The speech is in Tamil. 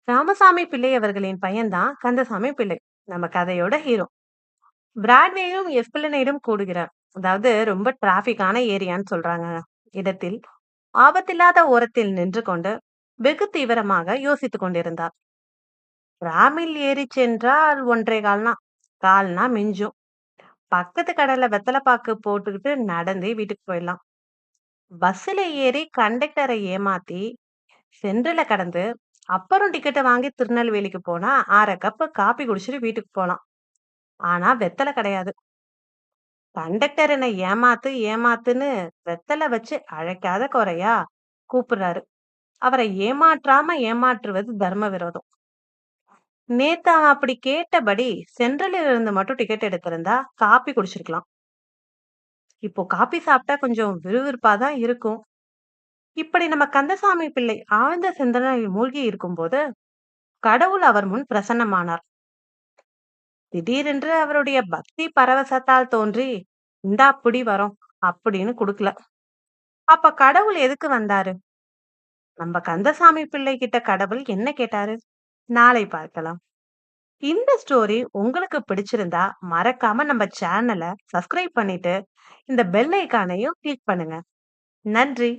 ராமசாமி பிள்ளை அவர்களின் பையன்தான் கந்தசாமி பிள்ளை. நம்ம கதையோட ஹீரோ. பிராட்வேயும் எஸ்பிளனேடும் கூடுகிறார். அதாவது ரொம்ப டிராபிக்கான ஏரியான்னு சொல்றாங்க. இடத்தில் ஆபத்தில்லாத ஓரத்தில் நின்று கொண்டு வெகு தீவிரமாக யோசித்துக் கொண்டிருந்தார். ராமில் ஏறி சென்றால் 1.25 கால்னா மிஞ்சும். பக்கத்து கடையில வெத்தலைப்பாக்கு போட்டுக்கிட்டு நடந்தே வீட்டுக்கு போயிடலாம். பஸ்ஸில ஏறி கண்டக்டரை ஏமாத்தி சென்ட்ரல கடந்து அப்புறம் டிக்கெட்ட வாங்கி திருநெல்வேலிக்கு போனா 1/2 கப் காப்பி குடிச்சிட்டு வீட்டுக்கு போலாம். ஆனா வெத்தல கிடையாது. கண்டக்டர் என்ன ஏமாத்து, ஏமாத்துன்னு வெத்தல வச்சு அழைக்காத குறையா கூப்பிடுறாரு. அவரை ஏமாற்றாம ஏமாற்றுவது தர்ம விரோதம். நேத்து அவன் அப்படி கேட்டபடி சென்ட்ரல்ல இருந்து மட்டும் டிக்கெட் எடுத்திருந்தா காப்பி குடிச்சிருக்கலாம். இப்போ காப்பி சாப்பிட்டா கொஞ்சம் விறுவிறுப்பா தான் இருக்கும். இப்படி நம்ம கந்தசாமி பிள்ளை ஆழ்ந்த சிந்தனையில் மூழ்கி இருக்கும்போது கடவுள் அவர் முன் பிரசன்னமானார். திடீரென்று அவருடைய பக்தி பரவசத்தால் தோன்றி, இந்தா புடி வரோம் அப்படின்னு குடுக்கல. அப்ப கடவுள் எதுக்கு வந்தாரு? நம்ம கந்தசாமி பிள்ளை கிட்ட கடவுள் என்ன கேட்டாரு? நாளை பார்க்கலாம். இந்த ஸ்டோரி உங்களுக்கு பிடிச்சிருந்தா மறக்காம நம்ம சேனலை சப்ஸ்கிரைப் பண்ணிட்டு இந்த பெல் ஐகானையும் கிளிக் பண்ணுங்க. நன்றி.